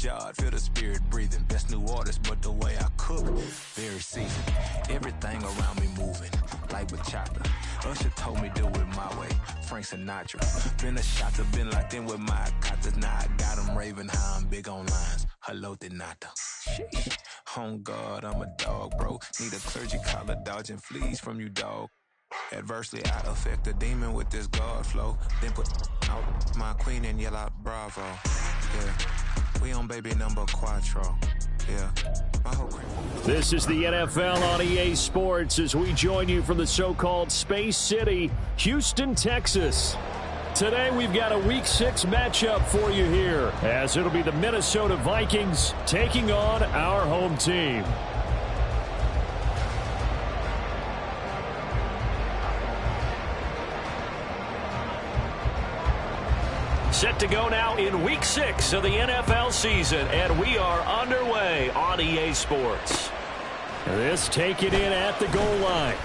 yard, feel the spirit breathing. Best new orders, but the way I cook, very seasoned. Everything around me moving, like bachata. Usher told me do it my way, Frank Sinatra. Been a shotter, been locked in with my cotters. Now I got them raving how I'm big on lines. Hello, de nata. Sheesh. On guard, I'm a dog, bro. Need a clergy collar, dodging fleas from you, dog. Adversely, I affect a demon with this guard flow. Then put out my queen and yell out bravo. Yeah, we on baby number quattro. Yeah, my whole crew. This is the NFL on EA Sports as we join you from the so-called Space City, Houston, Texas. Today we've got a Week 6 matchup for you here, as it'll be the Minnesota Vikings taking on our home team. Set to go now in Week 6 of the NFL season, and we are underway on EA Sports. This taken in at the goal line.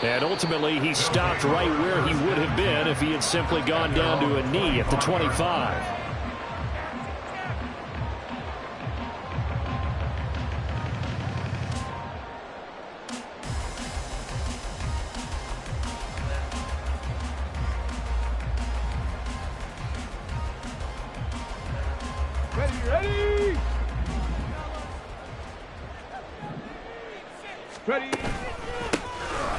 And ultimately, he stopped right where he would have been if he had simply gone down to a knee at the 25.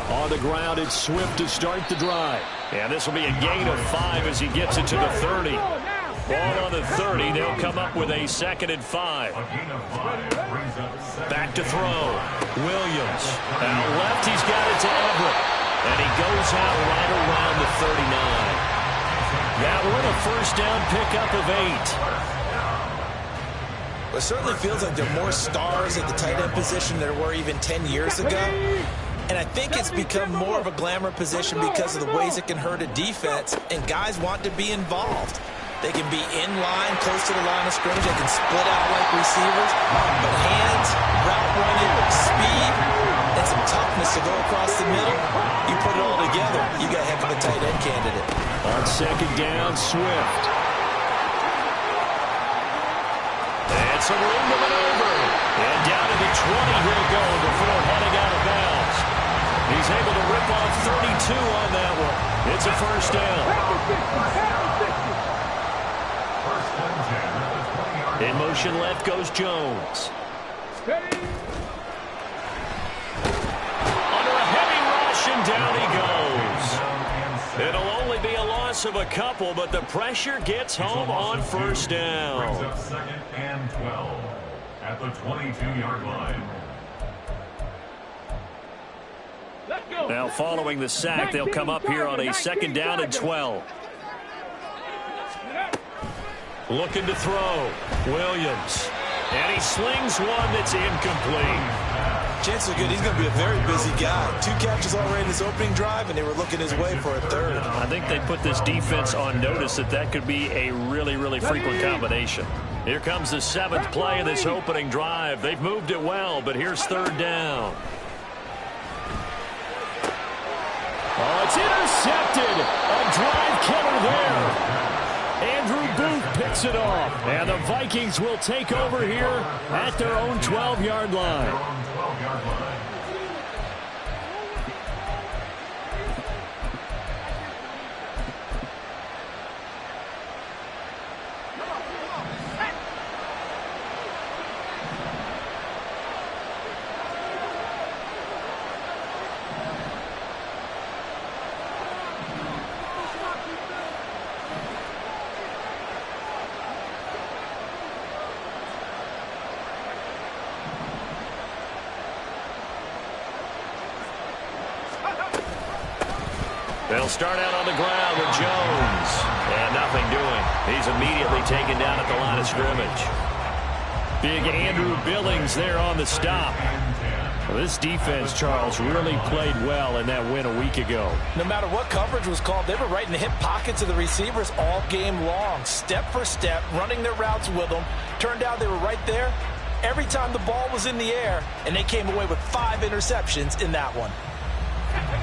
On the ground, it's Swift to start the drive. And this will be a gain of 5 as he gets it to the 30. Ball on the 30. They'll come up with a 2nd and 5. Back to throw. Williams. Out left, he's got it to Everett. And he goes out right around the 39. That one a first down pickup of 8. It certainly feels like there are more stars at the tight end position than there were even 10 years ago. And I think it's become more of a glamour position because of the ways it can hurt a defense, and guys want to be involved. They can be in line, close to the line of scrimmage. They can split out like receivers. But hands, route running, speed, and some toughness to go across the middle, you put it all together, you got a heck of a tight end candidate. On 2nd down, Swift. And some room to maneuver. And down to the 20 he'll go before heading out of bounds. He's able to rip off 32 on that one. It's a first down. In motion left goes Jones. Under a heavy rush, and down he goes. It'll only be a loss of a couple, but the pressure gets home on first down. Brings up 2nd and 12 at the 22-yard line. Now following the sack, they'll come up here on a 2nd down and 12. Looking to throw. Williams. And he slings one that's incomplete. Chances are good he's going to be a very busy guy. 2 catches already in his opening drive, and they were looking his way for a 3rd. I think they put this defense on notice that could be a really, really frequent combination. Here comes the 7th play of this opening drive. They've moved it well, but here's 3rd down. Oh, it's intercepted. A drive killer there. Andrew Booth picks it off. And the Vikings will take over here at their own 12-yard line. They'll start out on the ground with Jones. And nothing doing. He's immediately taken down at the line of scrimmage. Big Andrew Billings there on the stop. Well, this defense, Charles, really played well in that win a week ago. No matter what coverage was called, they were right in the hip pockets of the receivers all game long. Step for step, running their routes with them. Turned out they were right there every time the ball was in the air, and they came away with 5 interceptions in that one.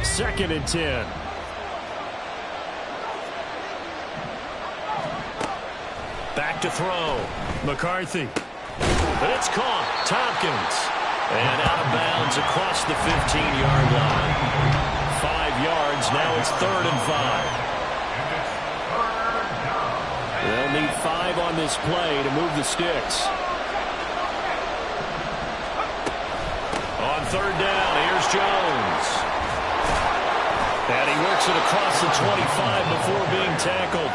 2nd and 10. Back to throw. McCarthy. But it's caught. Tompkins. And out of bounds across the 15-yard line. 5 yards. Now it's 3rd and 5. They'll need 5 on this play to move the sticks. On 3rd down, here's Jones. And he works it across the 25 before being tackled.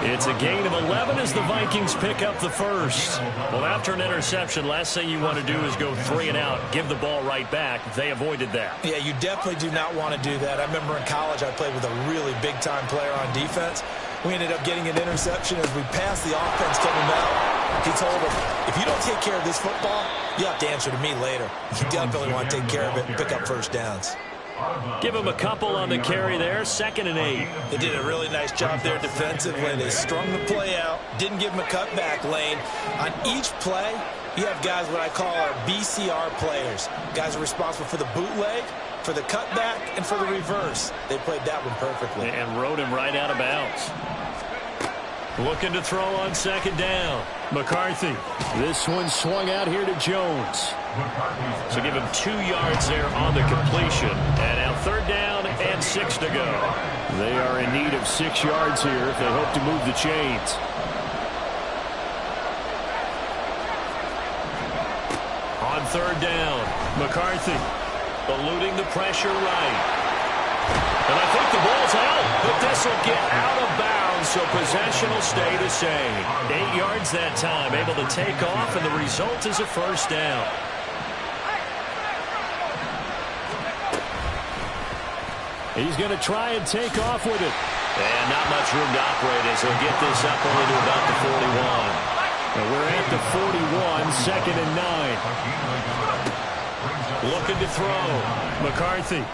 It's a gain of 11 as the Vikings pick up the first. Well, after an interception, last thing you want to do is go 3 and out, give the ball right back. They avoided that. Yeah, you definitely do not want to do that. I remember in college I played with a really big-time player on defense. We ended up getting an interception as we passed the offense coming out. He told us, if you don't take care of this football, you have to answer to me later. You definitely want to take care of it and pick up first downs. Give him a couple on the carry there. 2nd and 8. They did a really nice job there defensively. They strung the play out, didn't give him a cutback lane. On each play, you have guys what I call our BCR players. Guys are responsible for the bootleg, for the cutback, and for the reverse. They played that one perfectly. And rode him right out of bounds. Looking to throw on 2nd down. McCarthy. This one swung out here to Jones. So give him 2 yards there on the completion. And now 3rd down and 6 to go. They are in need of 6 yards here if they hope to move the chains. On 3rd down, McCarthy eluding the pressure right. And I think the ball's out, but this will get out of bounds, so possession will stay the same. 8 yards that time, able to take off, and the result is a first down. He's going to try and take off with it. And not much room to operate as he'll get this up only to about the 41. And we're at the 41, 2nd and 9. Looking to throw. McCarthy.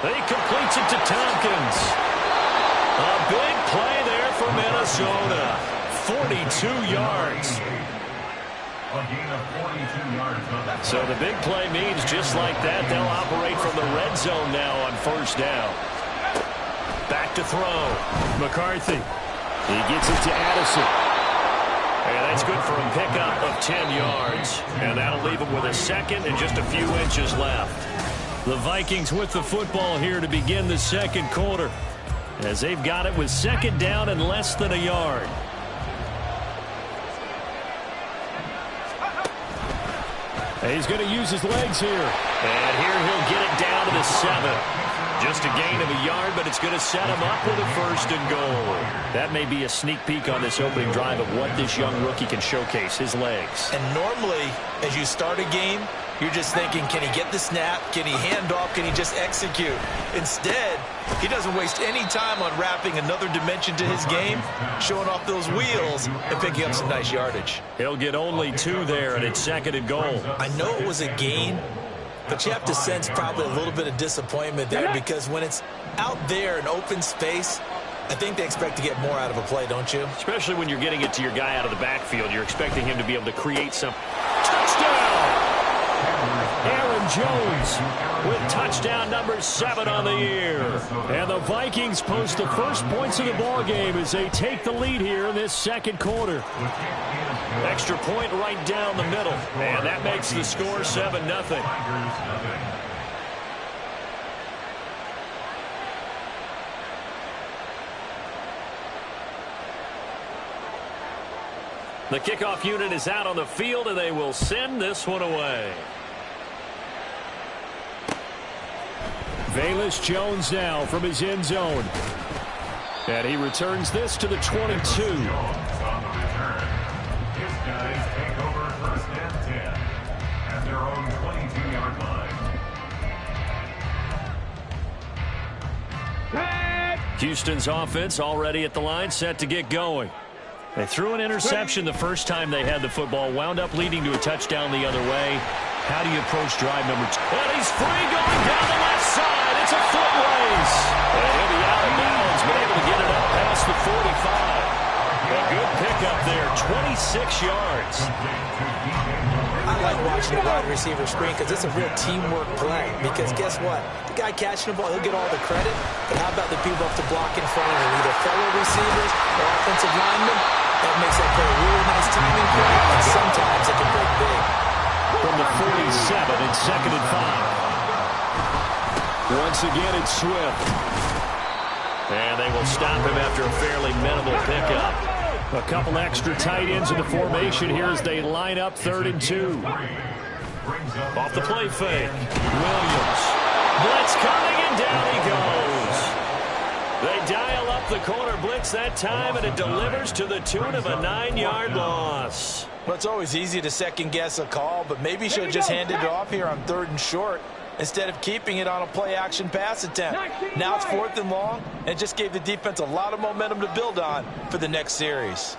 He completes it to Tompkins. A big play there for Minnesota. 42 yards. So the big play means just like that, they'll operate from the red zone now on 1st down. Back to throw. McCarthy. He gets it to Addison. And that's good for a pickup of 10 yards. And that'll leave him with a 2nd and just a few inches left. The Vikings with the football here to begin the 2nd quarter, as they've got it with 2nd down and less than a yard. He's going to use his legs here. And here he'll get it down to the 7. Just a gain of a yard, but it's going to set him up with a 1st and goal. That may be a sneak peek on this opening drive of what this young rookie can showcase, his legs. And normally, as you start a game, you're just thinking, can he get the snap? Can he hand off? Can he just execute? Instead, he doesn't waste any time on wrapping another dimension to his game, showing off those wheels, and picking up some nice yardage. He'll get only 2 there, and it's 2nd and goal. I know it was a gain, but you have to sense probably a little bit of disappointment there, because when it's out there in open space, I think they expect to get more out of a play, don't you? Especially when you're getting it to your guy out of the backfield. You're expecting him to be able to create some. Touchdown! Aaron Jones with touchdown number 7 on the year. And the Vikings post the first points of the ballgame as they take the lead here in this 2nd quarter. Extra point right down the middle. And that makes the score 7-0. The kickoff unit is out on the field, and they will send this one away. Velus Jones now from his end zone. And he returns this to the 22. His guys take over 1st and 10 at their own 22-yard line. Houston's offense already at the line, set to get going. They threw an interception the first time they had the football, wound up leading to a touchdown the other way. How do you approach drive number 2? And he's free going down the left side. It's a foot race. And he'll be out of bounds, but able to get it up past the 45. A good pickup there, 26 yards. I like watching the wide receiver screen because it's a real teamwork play. Because guess what? The guy catching the ball, he'll get all the credit. But how about the people up to block in front of him, either fellow receivers or offensive linemen? That makes that play a really nice timing play, and sometimes it can break big. From the 47, it's 2nd and 5. Once again, it's Swift. And they will stop him after a fairly minimal pickup. A couple extra tight ends in the formation here as they line up 3rd and 2. Off the play fake. Williams. Blitz coming, and down he goes. They dial up the corner blitz that time, and it delivers to the tune of a 9-yard loss. Well, it's always easy to second-guess a call, but maybe should have just handed it off here on 3rd and short instead of keeping it on a play-action pass attempt. Now it's 4th and long, and it just gave the defense a lot of momentum to build on for the next series.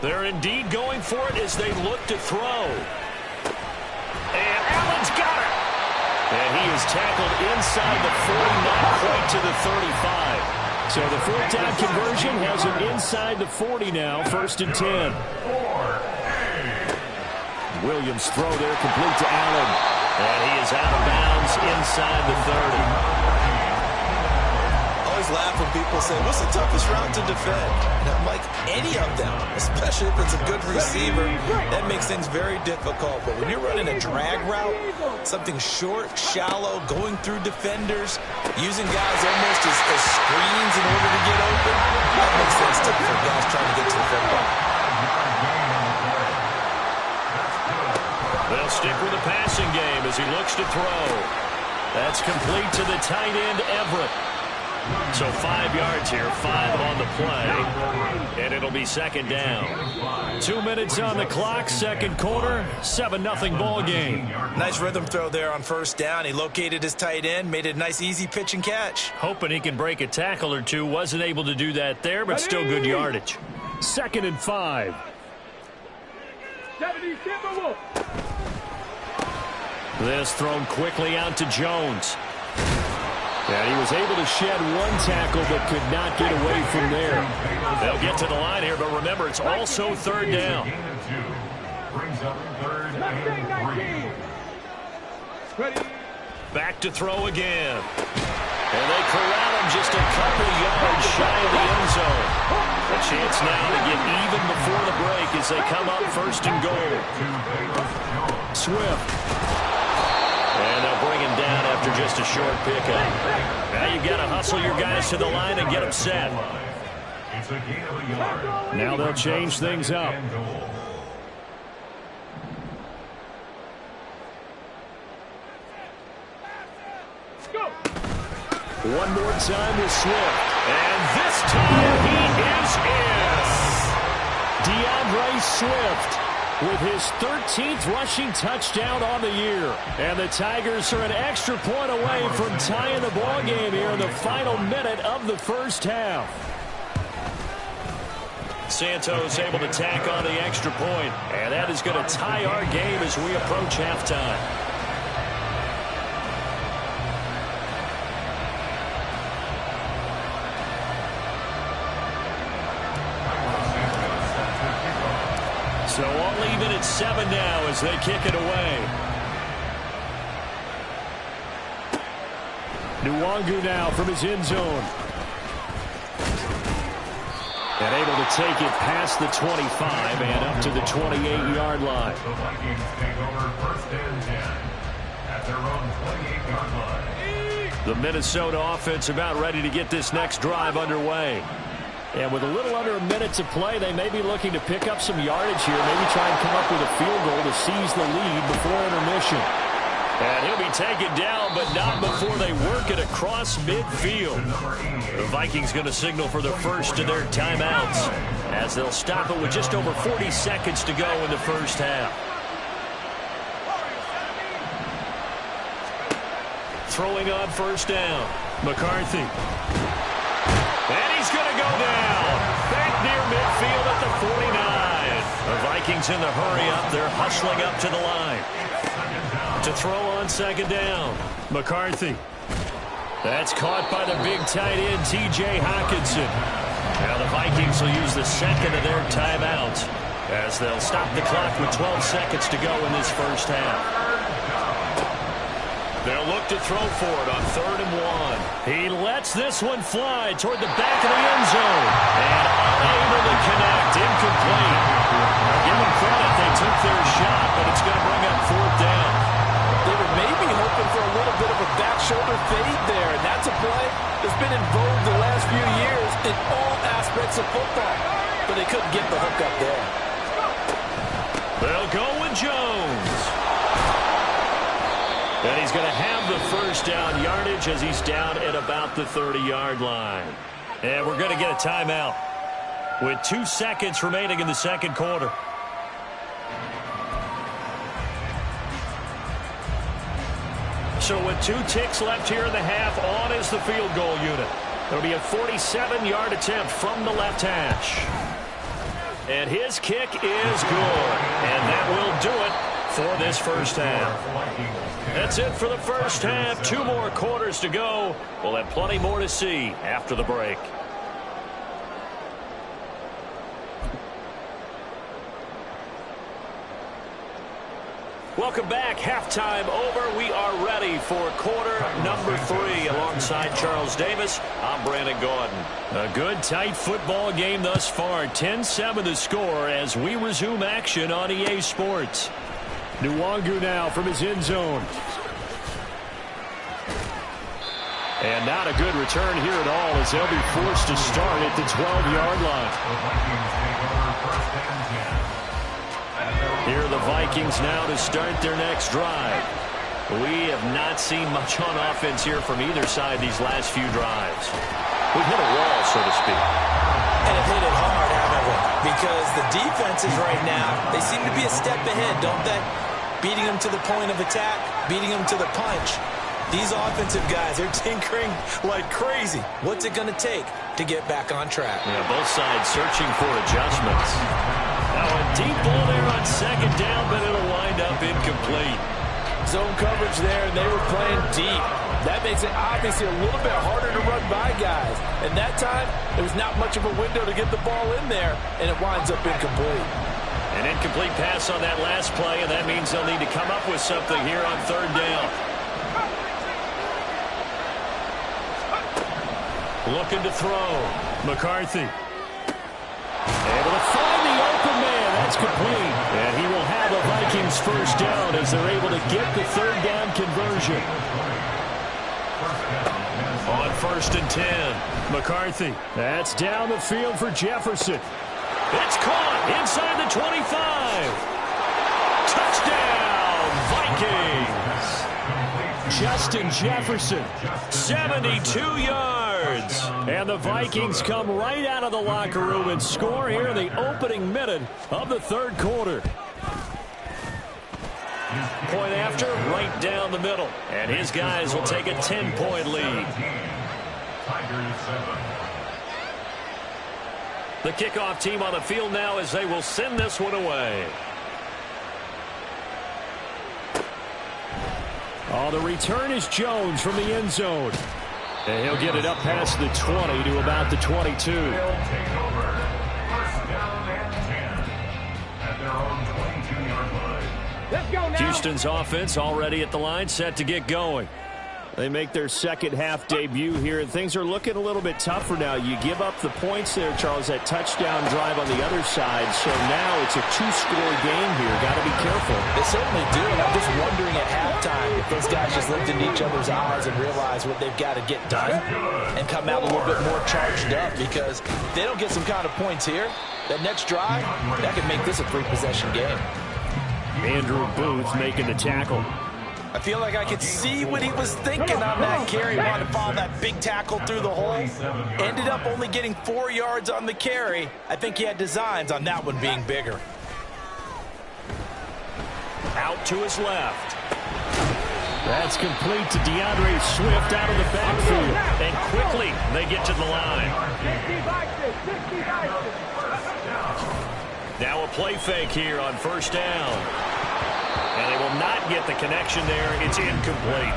They're indeed going for it as they look to throw. And Allen's got it. And he is tackled inside the 40, not quite to the 35. So the 4th down conversion has him inside the 40 now, 1st and 10. Williams throw there, complete to Allen. And he is out of bounds inside the 30. I always laugh when people say, what's the toughest route to defend? And I'm like, any of them, especially if it's a good receiver. That makes things very difficult. But when you're running a drag route, something short, shallow, going through defenders, using guys almost as screens in order to get open, that makes things tough for guys trying to get to the football. They'll stick with the passing game as he looks to throw. That's complete to the tight end, Everett. So 5 yards here, 5 on the play, and it'll be 2nd down. 2 minutes on the clock, 2nd quarter, 7-0 ball game. Nice rhythm throw there on 1st down. He located his tight end, made it a nice easy pitch and catch. Hoping he can break a tackle or two. Wasn't able to do that there, but still good yardage. 2nd and 5. This thrown quickly out to Jones. And he was able to shed one tackle but could not get away from there. They'll get to the line here, but remember, it's also 3rd down. Back to throw again. And they corral him just a couple yards shy of the end zone. A chance now to get even before the break as they come up 1st and goal. Swift. And they'll bring him down after just a short pickup. Now you've got to hustle your guys to the line and get them set. Now they'll change things up. One more time with Swift. And this time he is in. DeAndre Swift with his 13th rushing touchdown on the year. And the Tigers are an extra point away from tying the ball game here in the final minute of the 1st half. Santos able to tack on the extra point, and that is going to tie our game as we approach halftime. So all even at 7 now as they kick it away. Nwangu now from his end zone. And able to take it past the 25 and up to the 28-yard line. The Vikings take over 1st and 10 at their own 28-yard line. The Minnesota offense about ready to get this next drive underway. And with a little under a minute to play, they may be looking to pick up some yardage here, maybe try and come up with a field goal to seize the lead before intermission. And he'll be taken down, but not before they work it across midfield. The Vikings going to signal for the first of their timeouts as they'll stop it with just over 40 seconds to go in the 1st half. Throwing on 1st down, McCarthy. And he's going to go down. Back near midfield at the 49. The Vikings in the hurry up. They're hustling up to the line. To throw on 2nd down. McCarthy. That's caught by the big tight end, T.J. Hockenson. Now the Vikings will use the 2nd of their timeouts as they'll stop the clock with 12 seconds to go in this 1st half. They'll look to throw for it on 3rd and 1. He lets this one fly toward the back of the end zone. And unable to connect. explosive football, but they couldn't get the hook up there. They'll go with Jones. And he's going to have the first down yardage as he's down at about the 30-yard line. And we're going to get a timeout with 2 seconds remaining in the second quarter. So with 2 ticks left here in the half, on is the field goal unit. It'll be a 47-yard attempt from the left hash. And his kick is good. And that will do it for this first half. That's it for the first half. 2 more quarters to go. We'll have plenty more to see after the break. Welcome back. Halftime over. We are ready for quarter number 3. Alongside Charles Davis, I'm Brandon Gaudin. A good, tight football game thus far. 10-7 the score as we resume action on EA Sports. Nwangu now from his end zone. And not a good return here at all as they'll be forced to start at the 12-yard line. Here are the Vikings now to start their next drive. We have not seen much on offense here from either side these last few drives. We've hit a wall, so to speak. And have hit it hard, haven't we? Because the defenses right now, they seem to be a step ahead, don't they? Beating them to the point of attack, beating them to the punch. These offensive guys, they're tinkering like crazy. What's it going to take to get back on track? Yeah, both sides searching for adjustments. Now a deep ball there on second down, but it'll wind up incomplete. Zone coverage there, and they were playing deep. That makes it obviously a little bit harder to run by guys. And that time, there was not much of a window to get the ball in there, and it winds up incomplete. An incomplete pass on that last play, and that means they'll need to come up with something here on third down. Looking to throw. McCarthy. Able to find the open man. That's complete. And he will have a Vikings first down as they're able to get the third down conversion. On 1st and 10. McCarthy. That's down the field for Jefferson. It's caught inside the 25. Touchdown, Vikings. Justin Jefferson, 72 yards. And the Vikings come right out of the locker room and score here in the opening minute of the third quarter. Point after, right down the middle. And his guys will take a 10-point lead. The kickoff team on the field now as they will send this one away. Oh, the return is Jones from the end zone. And he'll get it up past the 20 to about the 22. Houston's offense already at the line, set to get going. They make their second half debut here, and things are looking a little bit tougher now. You give up the points there, Charles, that touchdown drive on the other side. So now it's a 2-score game here. Got to be careful. They certainly do, and I'm just wondering at halftime if those guys just looked into each other's eyes and realized what they've got to get done and come out a little bit more charged up, because if they don't get some kind of points here, that next drive, that could make this a 3-possession game. Andrew Booth making the tackle. I feel like I could see what he was thinking on that carry. He wanted to follow that big tackle through the hole. Ended up only getting 4 yards on the carry. I think he had designs on that one being bigger. Out to his left. That's complete to DeAndre Swift out of the backfield. And quickly they get to the line. Now a play fake here on first down. And they will not get the connection there. It's incomplete.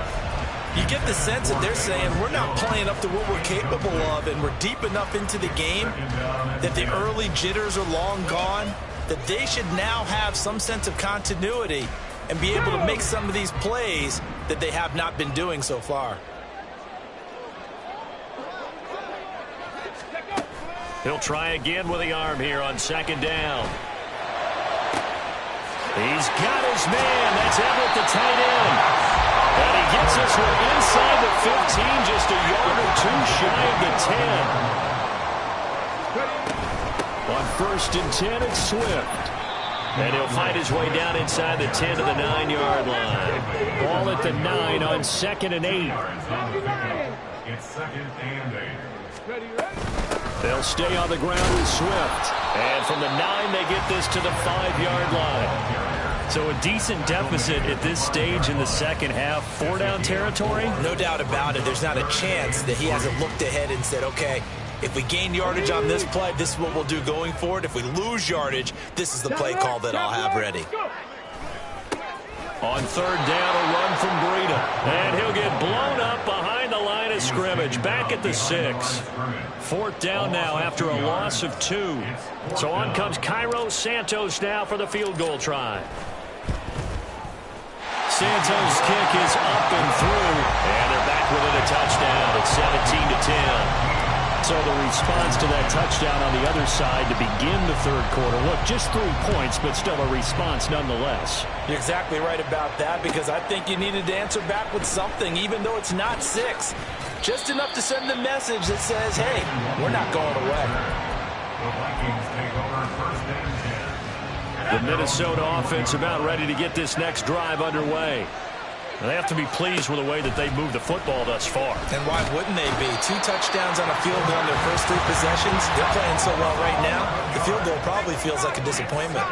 You get the sense that they're saying we're not playing up to what we're capable of, and we're deep enough into the game that the early jitters are long gone, that they should now have some sense of continuity and be able to make some of these plays that they have not been doing so far. He'll try again with the arm here on second down. He's got his man. That's Everett, the tight end. And he gets this one inside the 15, just a yard or two shy of the 10. On 1st and 10, it's Swift. And he'll fight his way down inside the 10 to the 9-yard line. Ball at the 9 on 2nd and 8. It's 2nd and 8. They'll stay on the ground with Swift. And from the 9, they get this to the 5-yard line. So a decent deficit at this stage in the second half. 4-down territory? No doubt about it. There's not a chance that he hasn't looked ahead and said, okay, if we gain yardage on this play, this is what we'll do going forward. If we lose yardage, this is the play call that I'll have ready. On 3rd down, a run from Breida. And he'll get blown up behind the line of scrimmage. Back at the 6. 4th down now after a loss of 2. So on comes Cairo Santos now for the field goal try. Santos' kick is up and through. And they're back within a touchdown at 17-10. So the response to that touchdown on the other side to begin the 3rd quarter. Look, just 3 points, but still a response nonetheless. You're exactly right about that, because I think you needed to answer back with something, even though it's not 6. Just enough to send the message that says, hey, we're not going away. The Vikings take over 1st and 10. The Minnesota offense about ready to get this next drive underway. They have to be pleased with the way that they moved the football thus far. And why wouldn't they be? 2 touchdowns on a field goal in their first 3 possessions. They're playing so well right now, the field goal probably feels like a disappointment.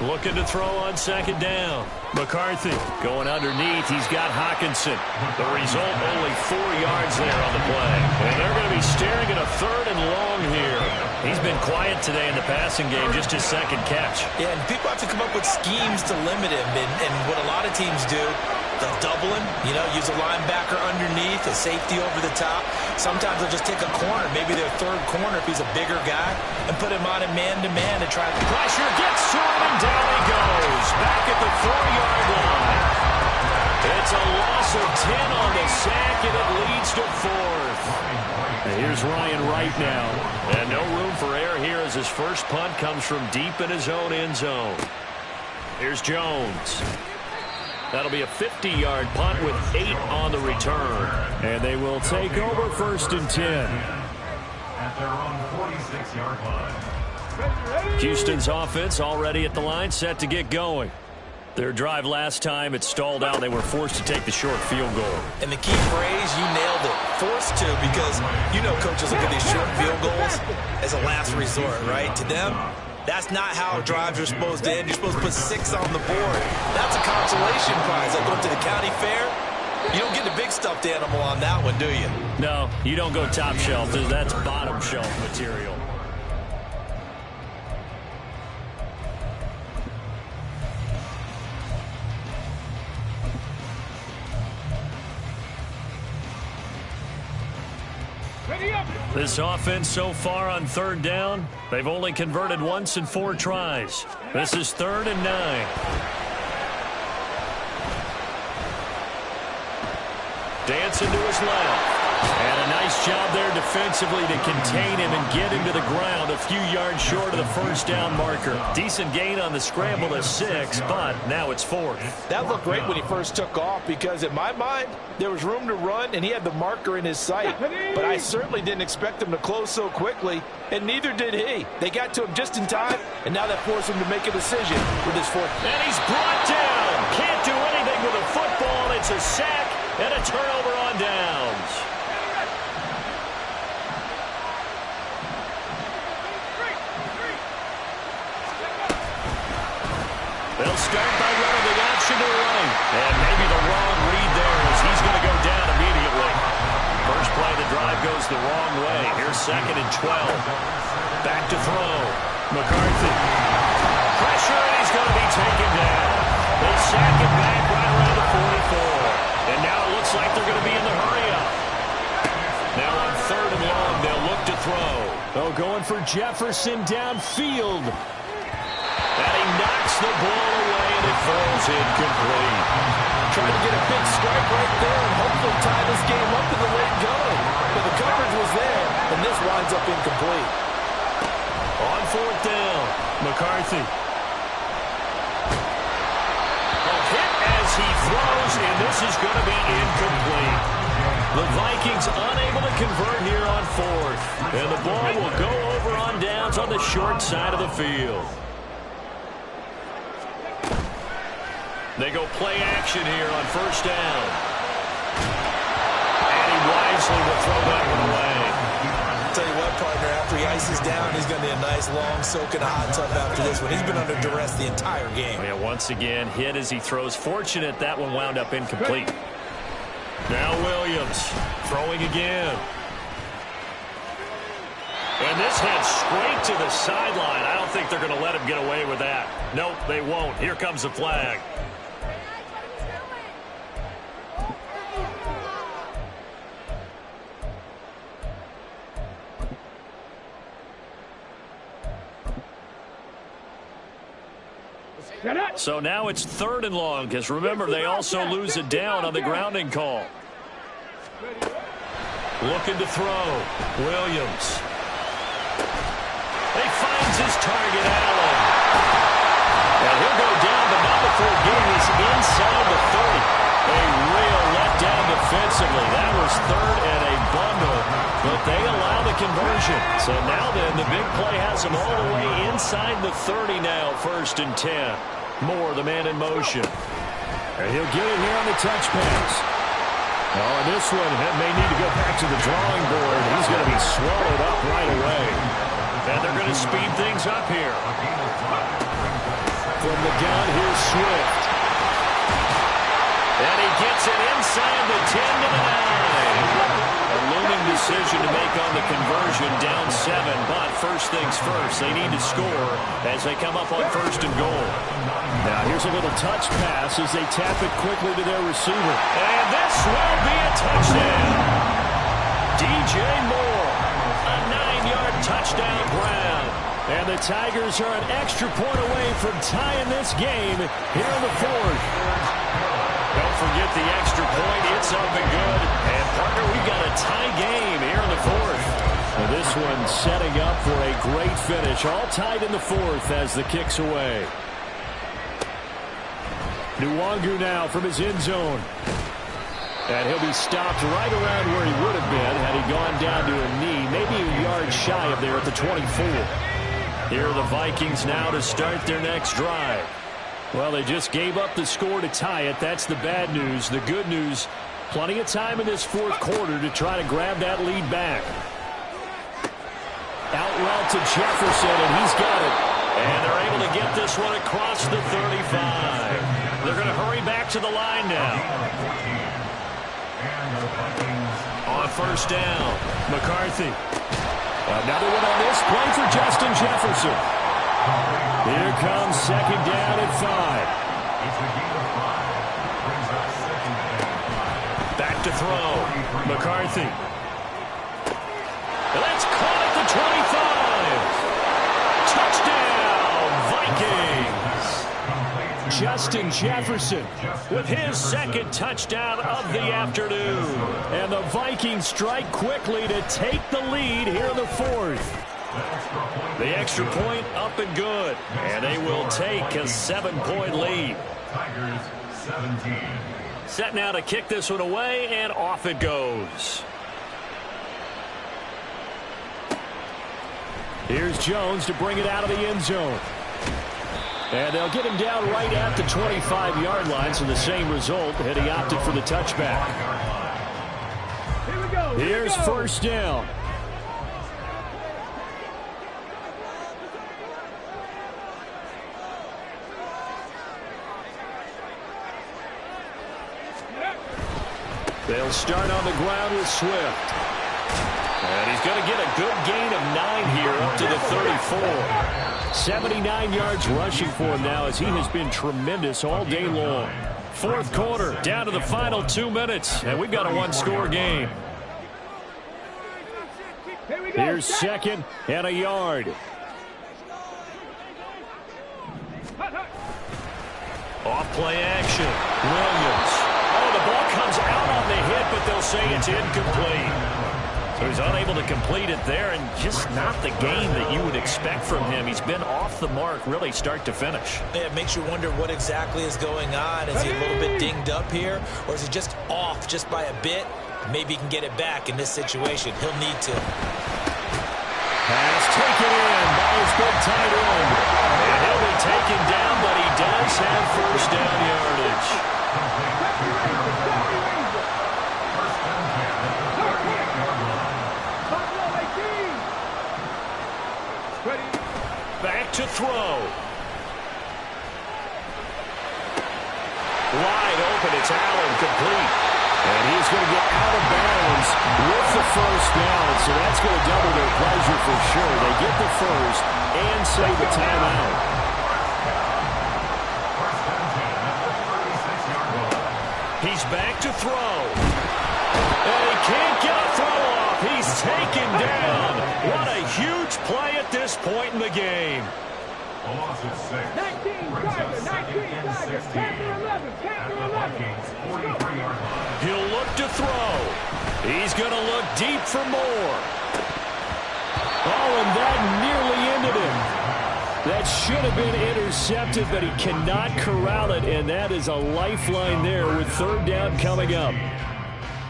Looking to throw on 2nd down. McCarthy going underneath. He's got Hockenson. The result, only 4 yards there on the play. And they're going to be staring at a 3rd and long here. He's been quiet today in the passing game, just his 2nd catch. Yeah, and people have to come up with schemes to limit him. And what a lot of teams do, they'll double him, use a linebacker underneath, a safety over the top. Sometimes they'll just take a corner, maybe their 3rd corner if he's a bigger guy, and put him on a man-to-man and try to... Pressure gets to him, and down he goes. Back at the 4-yard line. It's a loss of 10 on the sack, and it leads to 4th. And here's Ryan Wright now. And no room for error here as his first punt comes from deep in his own end zone. Here's Jones. That'll be a 50-yard punt with 8 on the return. And they will take over 1st and 10. At their own 46-yard line. Houston's offense already at the line, set to get going. Their drive last time, it stalled out. They were forced to take the short field goal. And the key phrase, you nailed it. Forced to, because coaches look at these short field goals as a last resort, right? To them, that's not how drives are supposed to end. You're supposed to put 6 on the board. That's a consolation prize. Like going to the county fair, you don't get the big stuffed animal on that one, do you? No, you don't go top shelf. That's bottom shelf material. This offense so far on 3rd down, they've only converted once in 4 tries. This is 3rd and 9. Dancing to his left. And a nice job there defensively to contain him and get him to the ground a few yards short of the 1st down marker. Decent gain on the scramble to 6, but now it's 4th. That looked great when he first took off, because in my mind, there was room to run and he had the marker in his sight. But I certainly didn't expect him to close so quickly, and neither did he. They got to him just in time, and now that forced him to make a decision with his 4th. And he's brought down. Can't do anything with a football. It's a sack and a turnover on downs. They'll start by running the option to right. And maybe the wrong read there as he's going to go down immediately. First play of the drive goes the wrong way. Here's 2nd and 12. Back to throw. McCarthy. Pressure, and he's going to be taken down. They sack it back right around the 44. And now it looks like they're going to be in the hurry-up. Now on 3rd and long, they'll look to throw. Oh, going for Jefferson downfield. And he knocks the ball away, and it falls incomplete. Trying to get a big strike right there and hopefully tie this game up in the late going. But the coverage was there, and this winds up incomplete. On 4th down, McCarthy. A hit as he throws, and this is going to be incomplete. The Vikings unable to convert here on fourth. And the ball will go over on downs on the short side of the field. They go play action here on first down. And he wisely will throw that one away. I'll tell you what, partner, after he ices down, he's going to be a nice long soak in a hot tub after this one. He's been under duress the entire game. Yeah, once again, hit as he throws. Fortunate that one wound up incomplete. Now Williams throwing again. And this heads straight to the sideline. I don't think they're going to let him get away with that. Nope, they won't. Here comes the flag. So now it's 3rd and long, because remember, they also lose it down on the grounding call. Looking to throw. Williams. He finds his target, Allen. And he'll go down, but not before getting this inside the 30. A real letdown defensively. That was 3rd and a bundle, but they allow the conversion. So now then, the big play has them all the way inside the 30 now, 1st and 10. Moore, the man in motion. And he'll get it here on the touch pass. Oh, and this one may need to go back to the drawing board. He's going to be swallowed up right away. And they're going to speed things up here. From the gun, here's Swift. And he gets it inside the 10 to the 9. A looming decision to make on the conversion, down 7. But first things first, they need to score as they come up on 1st and goal. Now here's a little touch pass as they tap it quickly to their receiver. And this will be a touchdown. DJ Moore, a 9-yard touchdown grab. And the Tigers are an extra point away from tying this game here in the 4th. Don't forget the extra point. It's up and good. And, partner, we've got a tie game here in the 4th. Well, this one setting up for a great finish. All tied in the 4th as the kick's away. Nwangu now from his end zone. And he'll be stopped right around where he would have been had he gone down to a knee, maybe a yard shy of there at the 24. Here are the Vikings now to start their next drive. Well, they just gave up the score to tie it. That's the bad news. The good news, plenty of time in this 4th quarter to try to grab that lead back. Out route to Jefferson, and he's got it. And they're able to get this one across the 35. They're going to hurry back to the line now. On 1st down, McCarthy. Another one on this play for Justin Jefferson. Here comes 2nd down at 5. Back to throw. McCarthy. And that's caught at the 25. Touchdown, Vikings. Justin Jefferson with his 2nd touchdown of the afternoon. And the Vikings strike quickly to take the lead here in the 4th. The extra point up and good. And they will take a 7-point lead. Tigers 17. Set now to kick this one away, and off it goes. Here's Jones to bring it out of the end zone. And they'll get him down right at the 25-yard line, so the same result had he opted for the touchback. Here's 1st down. They'll start on the ground with Swift. And he's going to get a good gain of 9 here up to the 34. 79 yards rushing for him now as he has been tremendous all day long. 4th quarter, down to the final 2 minutes, and we've got a 1-score game. Here's 2nd and a yard. Off play action. Williams. Oh, the ball comes out on the hit, but they'll say it's incomplete. So he's unable to complete it there, and just not the game that you would expect from him. He's been off the mark really start to finish. Yeah, it makes you wonder what exactly is going on. Is he a little bit dinged up here, or is he just off just by a bit? Maybe he can get it back in this situation. He'll need to. Pass taken in by his big tight end. And he'll be taken down, but he does have first down yardage. Back to throw. Wide open, it's Allen, complete. And he's going to get out of bounds with the first down. So that's going to double their pleasure for sure. They get the first and save the timeout. He's back to throw. And he can't get a throw off. He's taken down. What a huge play at this point in the game. A loss of 6. Brings up second and 16. At the Vikings 43-yard line. He'll look to throw. He's going to look deep for more. Oh, and that nearly ended him. That should have been intercepted, but he cannot corral it, and that is a lifeline there with third down coming up.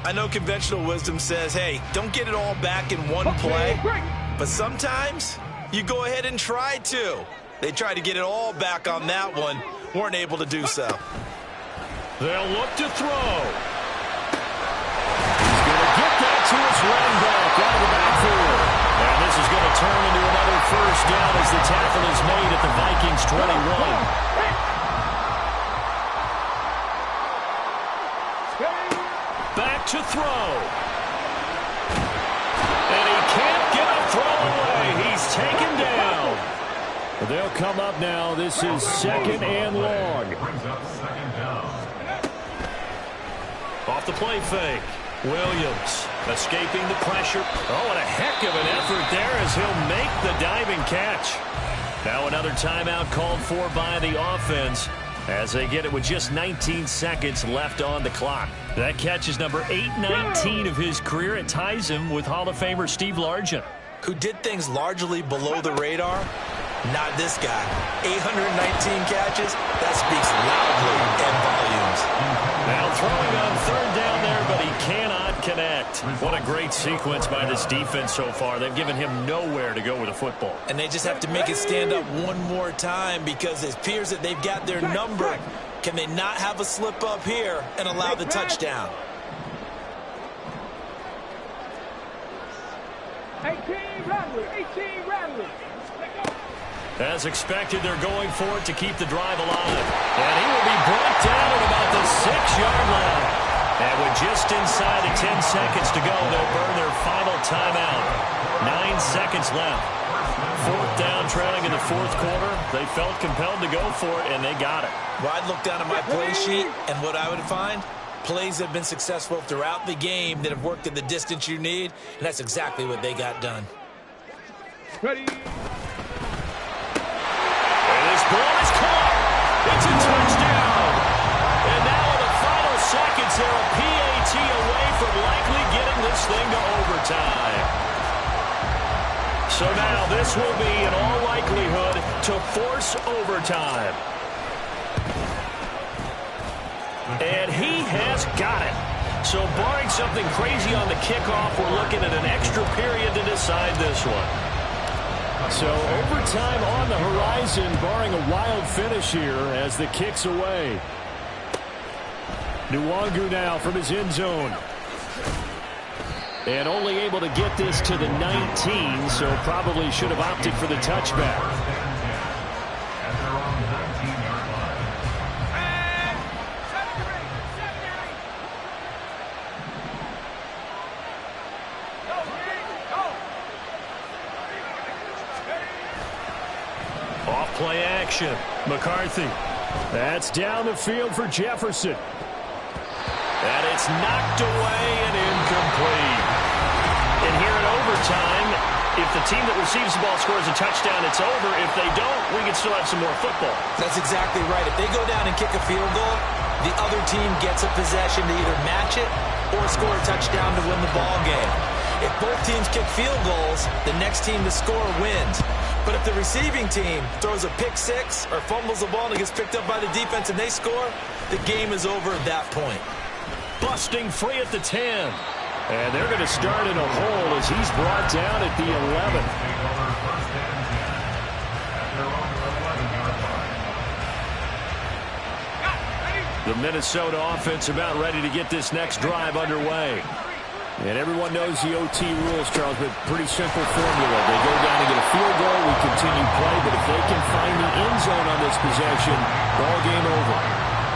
I know conventional wisdom says, hey, don't get it all back in one play, but sometimes you go ahead and try to. They tried to get it all back on that one, weren't able to do so. They'll look to throw. He's going to get that to his running back out of the backfield. And this is going to turn into another first down as the tackle is made at the Vikings 21. Back to throw. And he can't get a throw away. He's taken down. They'll come up now. This is second and long. Brings up second down. Off the play fake. Williams escaping the pressure. Oh, and a heck of an effort there as he'll make the diving catch. Now another timeout called for by the offense as they get it with just 19 seconds left on the clock. That catch is number 819 of his career. It ties him with Hall of Famer Steve Largent, who did things largely below the radar. Not this guy. 819 catches, that speaks loudly and volumes. Now throwing on third down there, but he cannot connect. What a great sequence by this defense so far. They've given him nowhere to go with the football. And they just have to make it stand up one more time because it appears that they've got their number. Can they not have a slip up here and allow the touchdown? 18 Rattlers. As expected, they're going for it to keep the drive alive. And he will be brought down at about the 6-yard line. And with just inside of 10 seconds to go, they'll burn their final timeout. 9 seconds left. Fourth down, trailing in the fourth quarter. They felt compelled to go for it, and they got it. Well, I'd look down at my play sheet, and what I would find, plays that have been successful throughout the game that have worked at the distance you need, and that's exactly what they got done. Ready. This ball is caught. It's a touchdown. And now in the final seconds, they're a PAT away from likely getting this thing to overtime. So now this will be, in all likelihood, to force overtime. And he has got it. So barring something crazy on the kickoff, we're looking at an extra period to decide this one. So overtime on the horizon, barring a wild finish here as the kick's away. Nwangu now from his end zone. And only able to get this to the 19, so probably should have opted for the touchback. At their own 19-yard line. Off play action. McCarthy. That's down the field for Jefferson. And it's knocked away and incomplete. And here in overtime, if the team that receives the ball scores a touchdown, it's over. If they don't, we can still have some more football. That's exactly right. If they go down and kick a field goal, the other team gets a possession to either match it or score a touchdown to win the ball game. If both teams kick field goals, the next team to score wins. But if the receiving team throws a pick six or fumbles the ball and it gets picked up by the defense and they score, the game is over at that point. Busting free at the 10. And they're going to start in a hole as he's brought down at the 11. The Minnesota offense about ready to get this next drive underway. And everyone knows the OT rules, Charles, but pretty simple formula. They go down and get a field goal, we continue play, but if they can find the end zone on this possession, ball game over.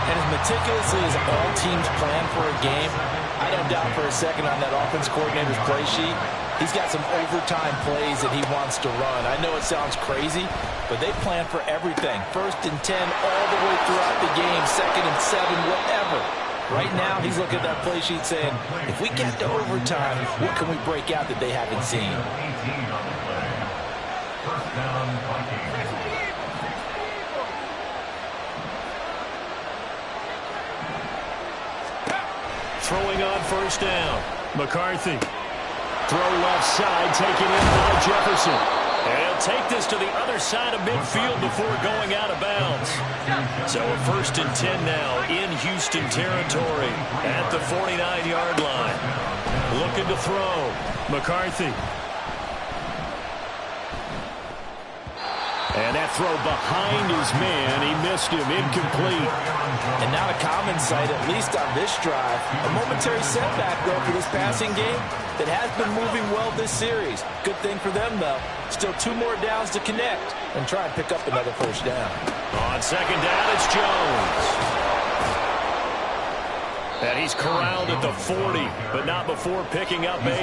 And as meticulously as all teams plan for a game, I don't doubt for a second on that offense coordinator's play sheet, he's got some overtime plays that he wants to run. I know it sounds crazy, but they plan for everything. 1st and 10 all the way throughout the game, 2nd and 7, whatever. Right now, he's looking at that play sheet saying, if we get to overtime, what can we break out that they haven't seen? 18 on the play. First down, Vikings. Throwing on first down. McCarthy. Throw left side, taken in by Jefferson. And he'll take this to the other side of midfield before going out of bounds. So a 1st and 10 now in Houston territory at the 49-yard line. Looking to throw. McCarthy. And that throw behind his man. He missed him. Incomplete. And not a common sight, at least on this drive. A momentary setback, though, for this passing game that has been moving well this series. Good thing for them, though. Still 2 more downs to connect and try and pick up another first down. On second down, it's Jones. And he's corralled at the 40, but not before picking up 8.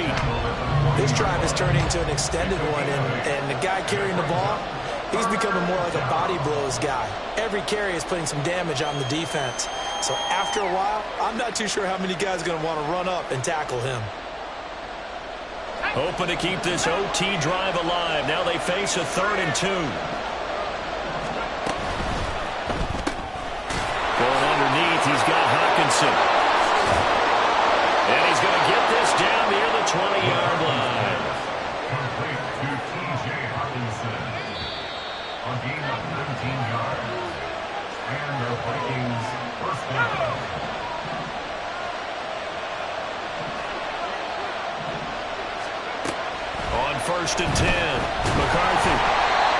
This drive is turning into an extended one, and the guy carrying the ball, he's becoming more like a body blows guy. Every carry is putting some damage on the defense. So after a while, I'm not too sure how many guys are going to want to run up and tackle him. Hoping to keep this OT drive alive. Now they face a 3rd and 2. Going underneath, he's got Hockenson. And he's going to get this down near the 20-yard line. Complete to T.J. Hockenson. On gain of 19 yards. And the Vikings first down. On 1st and 10, McCarthy.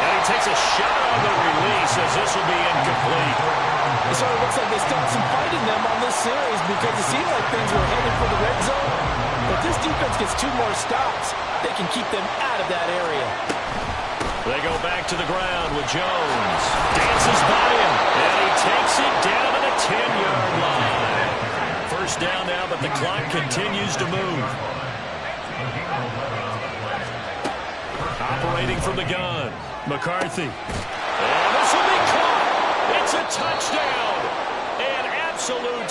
And he takes a shot on the release as this will be incomplete. It sort of looks like they stopped some fight in them on this series because it seemed like things were headed for the red zone. But this defense gets 2 more stops. They can keep them out of that area. They go back to the ground with Jones. Dances by him. And he takes it down to the 10-yard line. First down now, but the clock continues to move. Operating from the gun, McCarthy. And this will be caught. It's a touchdown. An absolute